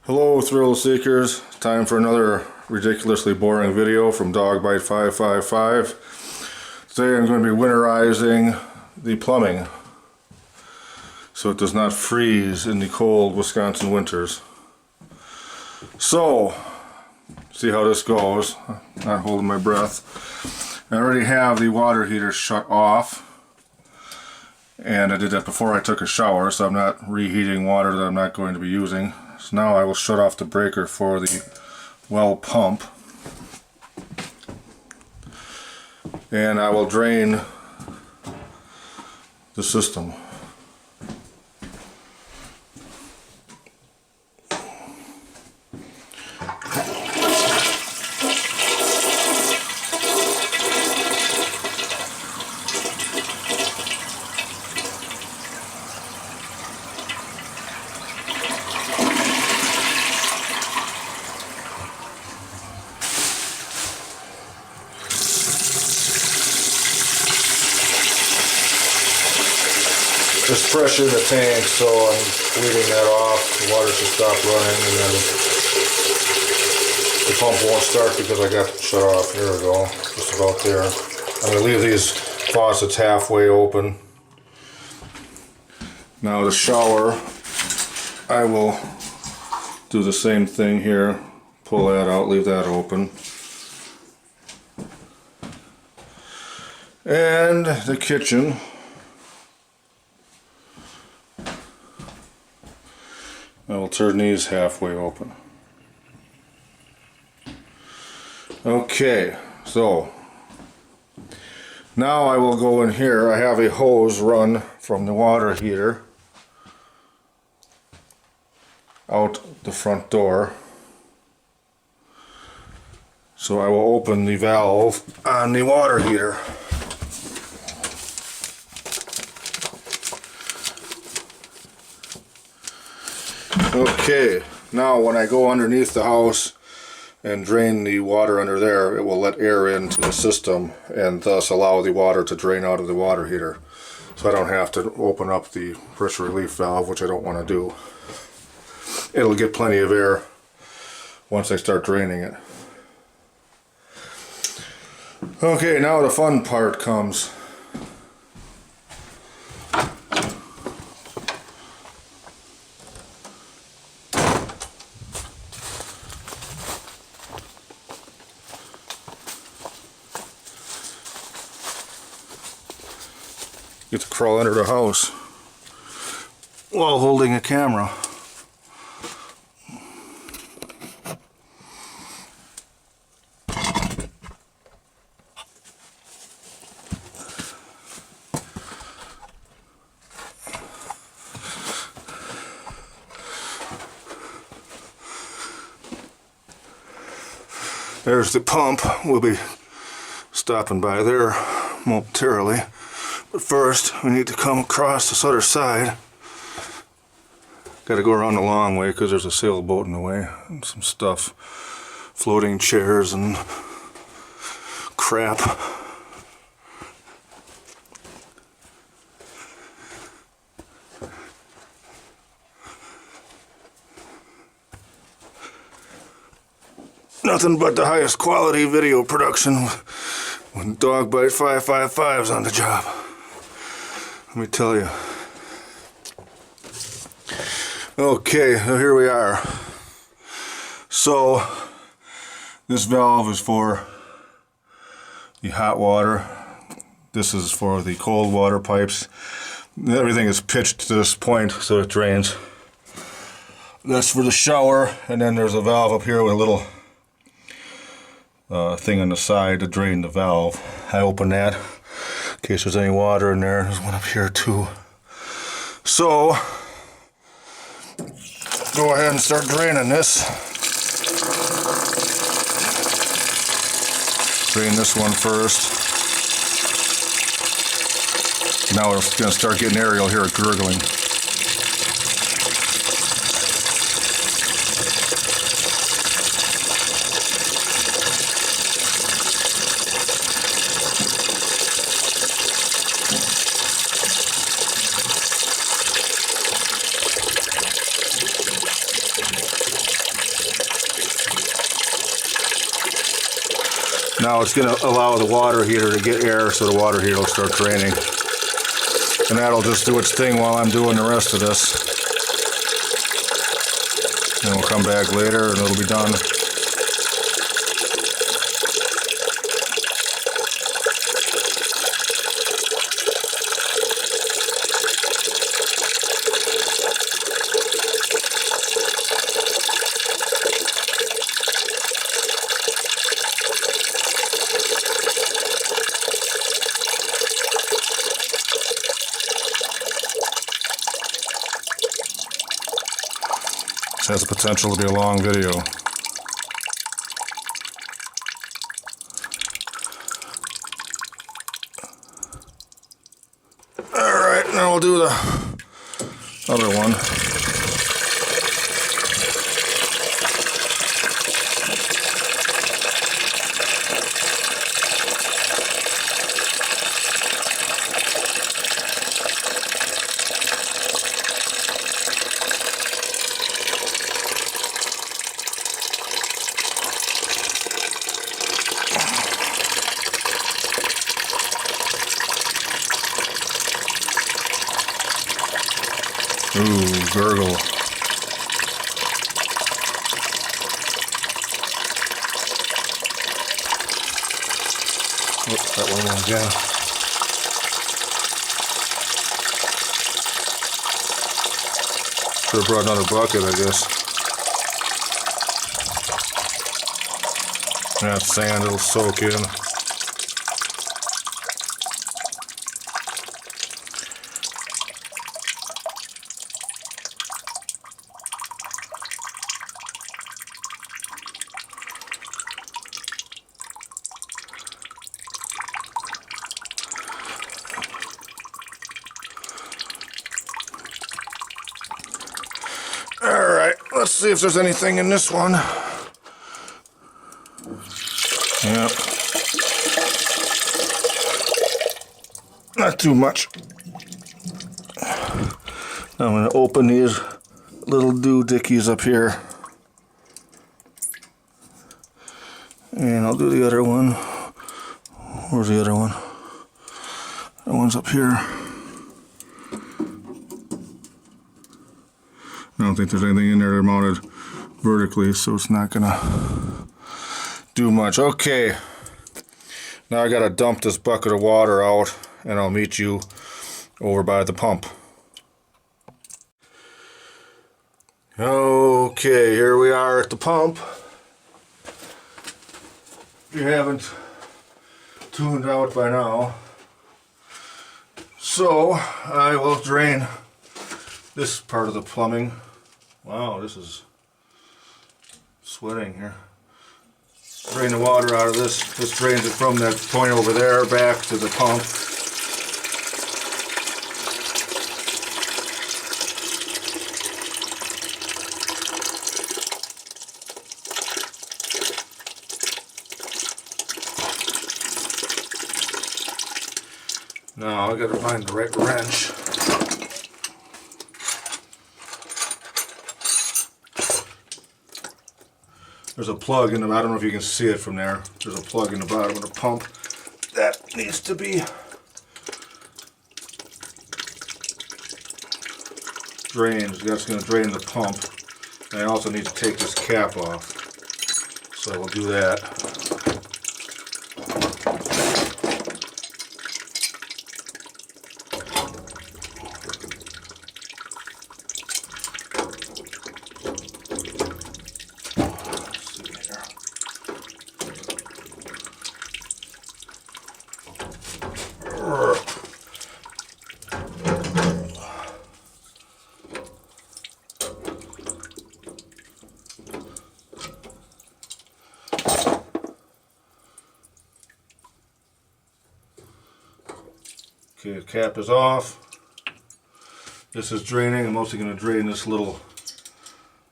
Hello thrill seekers, time for another ridiculously boring video from Dogbite555. Today I'm going to be winterizing the plumbing so it does not freeze in the cold Wisconsin winters. So, see how this goes. Not holding my breath. I already have the water heater shut off, and I did that before I took a shower, so I'm not reheating water that I'm not going to be using. So now I will shut off the breaker for the well pump, and I will drain the system. There's pressure in the tank, so I'm bleeding that off. The water should stop running, and then the pump won't start because I got it shut off. Here we go, just about there. I'm going to leave these faucets halfway open. Now the shower, I will do the same thing here. Pull that out, leave that open. And the kitchen, I will turn these halfway open. Okay, so now I will go in here. I have a hose run from the water heater out the front door. So I will open the valve on the water heater. Okay, now when I go underneath the house and drain the water under there, it will let air into the system and thus allow the water to drain out of the water heater. So I don't have to open up the pressure relief valve, which I don't want to do. It'll get plenty of air once I start draining it. Okay, now the fun part comes. Get to crawl under the house while holding a camera. There's the pump. We'll be stopping by there momentarily. But first, we need to come across this other side. Got to go around the long way because there's a sailboat in the way and some stuff, floating chairs and crap. Nothing but the highest quality video production when Dogbite555's on the job. Let me tell you. Okay, so here we are. So this valve is for the hot water. This is for the cold water pipes. Everything is pitched to this point so it drains. That's for the shower, and then there's a valve up here with a little thing on the side to drain the valve. I open that in case there's any water in there. There's one up here too. So go ahead and start draining this. Drain this one first. Now we're going to start getting aerial here at gurgling. Now it's going to allow the water heater to get air, so the water heater will start draining. And that'll just do its thing while I'm doing the rest of this. And we'll come back later and it'll be done. Has the potential to be a long video. Alright, now we'll do the other one. Ooh, gurgle. Oops, that one again. Should have brought another bucket, I guess. That sand, it'll soak in. Alright, let's see if there's anything in this one. Yep. Not too much. Now I'm going to open these little doohickeys up here. And I'll do the other one. Where's the other one? That one's up here. I don't think there's anything in there that mounted vertically, so it's not gonna do much. Okay, now I gotta dump this bucket of water out, and I'll meet you over by the pump. Okay, here we are at the pump. If you haven't tuned out by now, so I will drain this part of the plumbing. Wow, this is sweating here. Drain the water out of this. This drains it from that point over there back to the pump. Now I gotta find the right wrench. There's a plug in the, I don't know if you can see it from there. There's a plug in the bottom of the pump that needs to be drained. That's going to drain the pump. And I also need to take this cap off. So we'll do that. Okay, the cap is off. This is draining. I'm mostly going to drain this little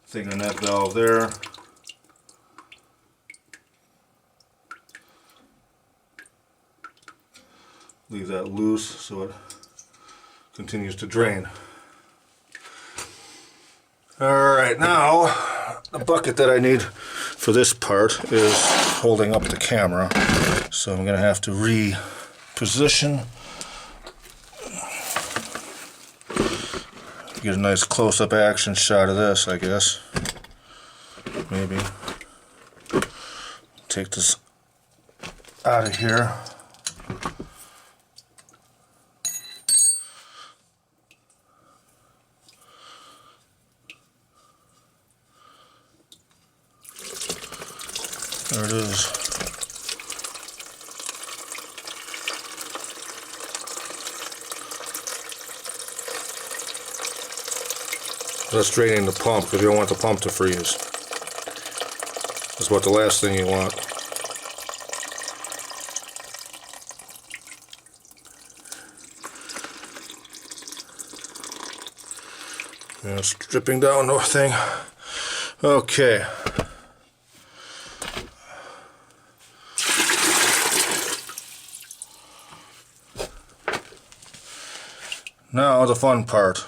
thing on that valve there. Leave that loose so it continues to drain. Alright, now the bucket that I need for this part is holding up the camera. So I'm going to have to reposition. Get a nice close-up action shot of this, I guess. Maybe. Take this out of here. There it is. That's draining the pump because you don't want the pump to freeze. That's about the last thing you want. Yeah, it's dripping down the thing. Okay. Now the fun part.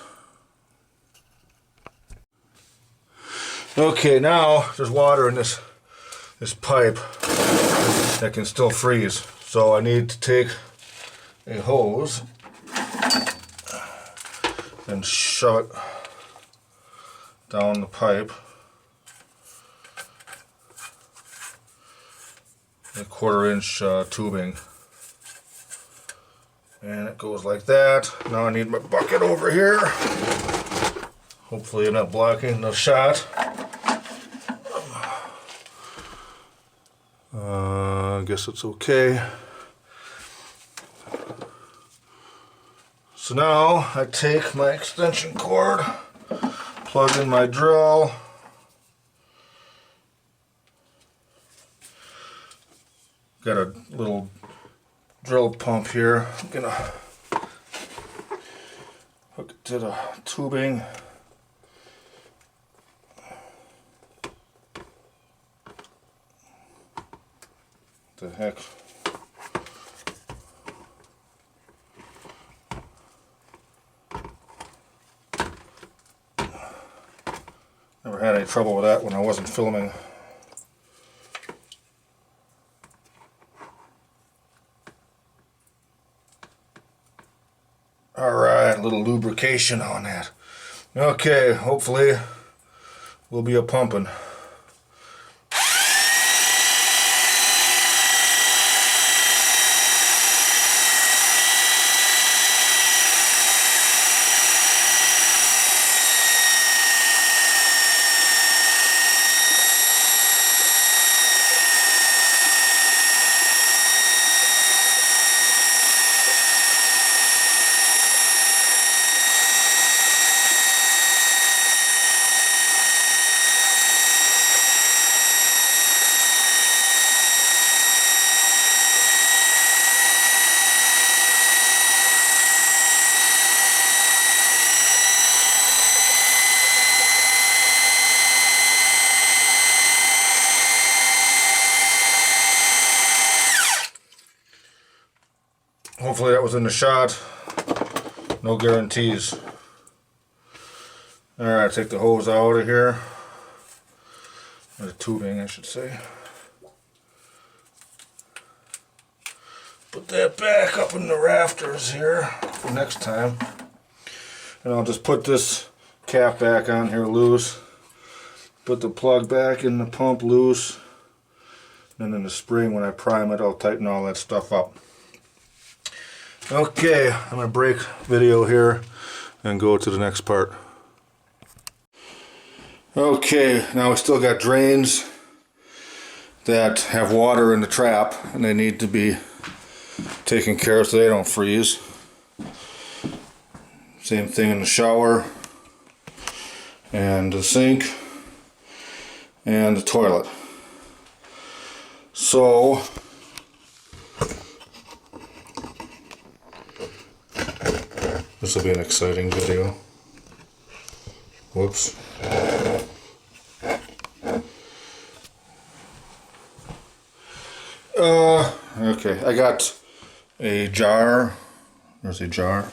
Okay, now there's water in this pipe that can still freeze. So I need to take a hose and shove it down the pipe. A 1/4-inch tubing. And it goes like that. Now I need my bucket over here. Hopefully I'm not blocking the shot. I guess it's okay. So now I take my extension cord, plug in my drill, got a little drill pump here. I'm gonna hook it to the tubing. The heck? Never had any trouble with that when I wasn't filming. Alright, a little lubrication on that. Okay, hopefully we'll be a-pumping. Hopefully that was in the shot. No guarantees. Alright, take the hose out of here. Or the tubing, I should say. Put that back up in the rafters here for next time. And I'll just put this cap back on here loose. Put the plug back in the pump loose. And then in the spring when I prime it, I'll tighten all that stuff up. Okay, I'm going to break video here and go to the next part. Okay, now we still got drains that have water in the trap and they need to be taken care of so they don't freeze. Same thing in the shower and the sink and the toilet. So this will be an exciting video. Whoops. Okay, I got a jar. There's a jar.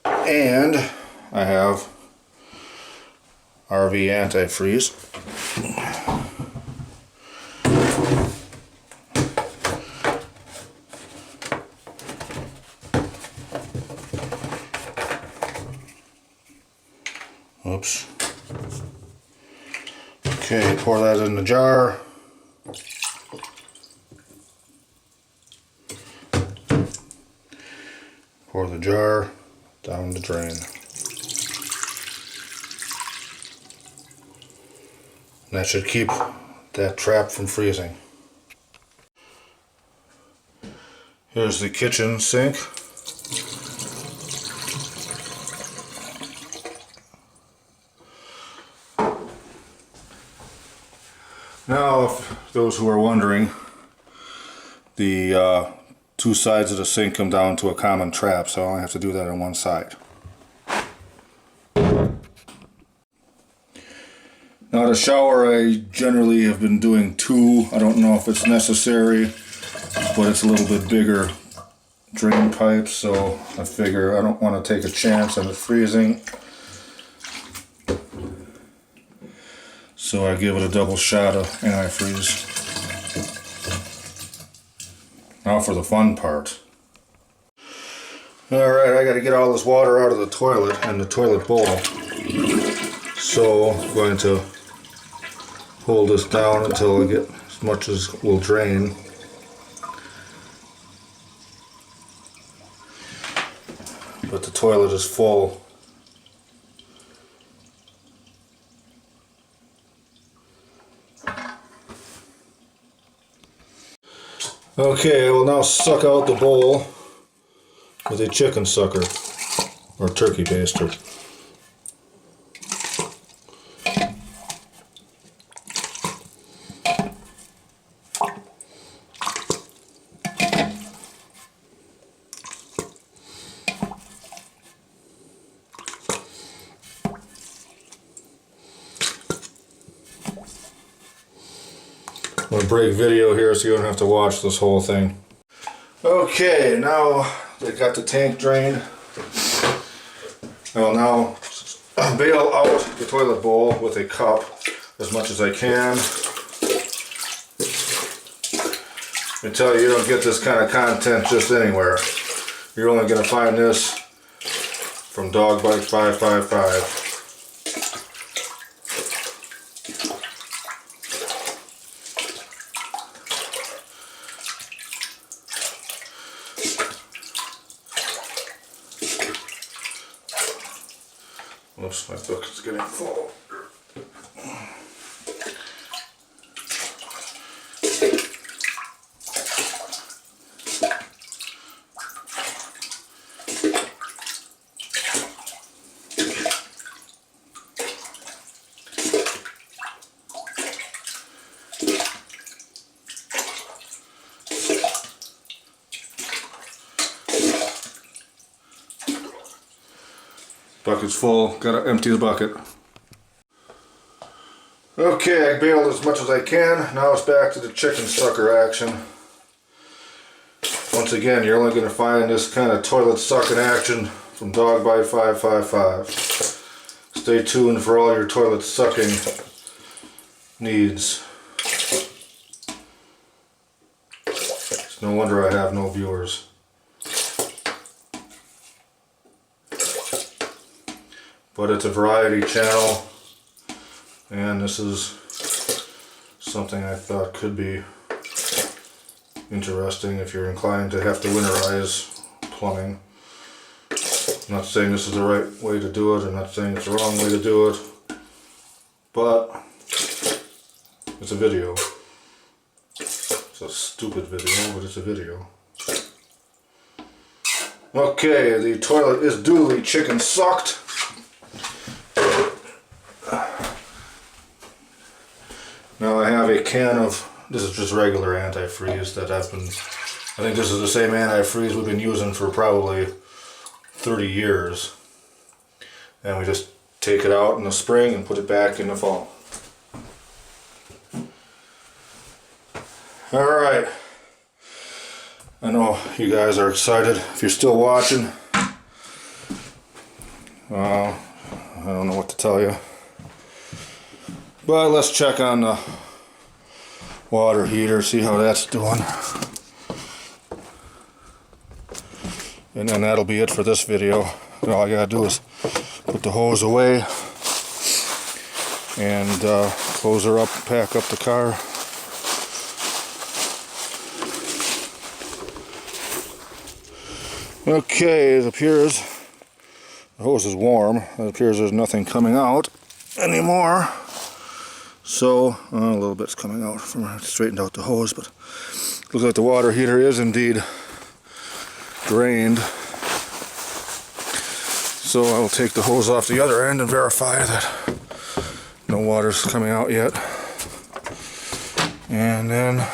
And I have RV antifreeze. Oops. Okay, pour that in the jar. Pour the jar down the drain. And that should keep that trap from freezing. Here's the kitchen sink. Now, if those who are wondering, the two sides of the sink come down to a common trap, so I only have to do that on one side. Now the shower, I generally have been doing two. I don't know if it's necessary, but it's a little bit bigger drain pipe, so I figure I don't want to take a chance on it freezing. So I give it a double shot of antifreeze. Now for the fun part. Alright, I gotta get all this water out of the toilet and the toilet bowl. So I'm going to hold this down until I get as much as will drain. But the toilet is full. Okay, I will now suck out the bowl with a chicken sucker or turkey baster. I'm going to break video here so you don't have to watch this whole thing. Okay, now they got the tank drained. I will now bail out the toilet bowl with a cup as much as I can. I tell you, you don't get this kind of content just anywhere. You're only going to find this from Dog Bite 555. Oops, my bucket's getting full. Bucket's full, gotta empty the bucket. Okay, I bailed as much as I can. Now it's back to the chicken sucker action. Once again, you're only gonna find this kind of toilet sucking action from Dog Bite 555. Stay tuned for all your toilet sucking needs. It's no wonder I have no viewers. But it's a variety channel, and this is something I thought could be interesting if you're inclined to have to winterize plumbing. I'm not saying this is the right way to do it, I'm not saying it's the wrong way to do it, but it's a video. It's a stupid video, but it's a video. Okay, the toilet is duly chicken sucked. Now I have a can of, this is just regular antifreeze that I think this is the same antifreeze we've been using for probably 30 years. And we just take it out in the spring and put it back in the fall. Alright. I know you guys are excited. If you're still watching, I don't know what to tell you. But let's check on the water heater, see how that's doing. And then that'll be it for this video. All I gotta do is put the hose away and close her up, pack up the car. Okay, it appears the hose is warm. It appears there's nothing coming out anymore. So, a little bit's coming out from I straightened out the hose, but looks like the water heater is indeed drained. So I will take the hose off the other end and verify that no water's coming out yet. And then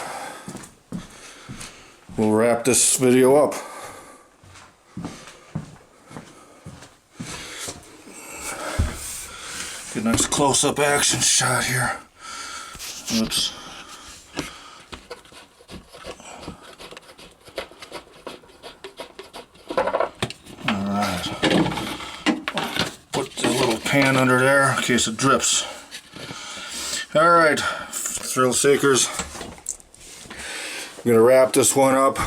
we'll wrap this video up. Get a nice close-up action shot here. Oops. Alright. Put the little pan under there in case it drips. Alright, thrill seekers. I'm going to wrap this one up.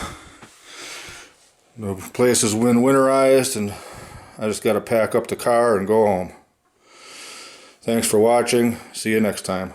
The place is winterized and I just got to pack up the car and go home. Thanks for watching. See you next time.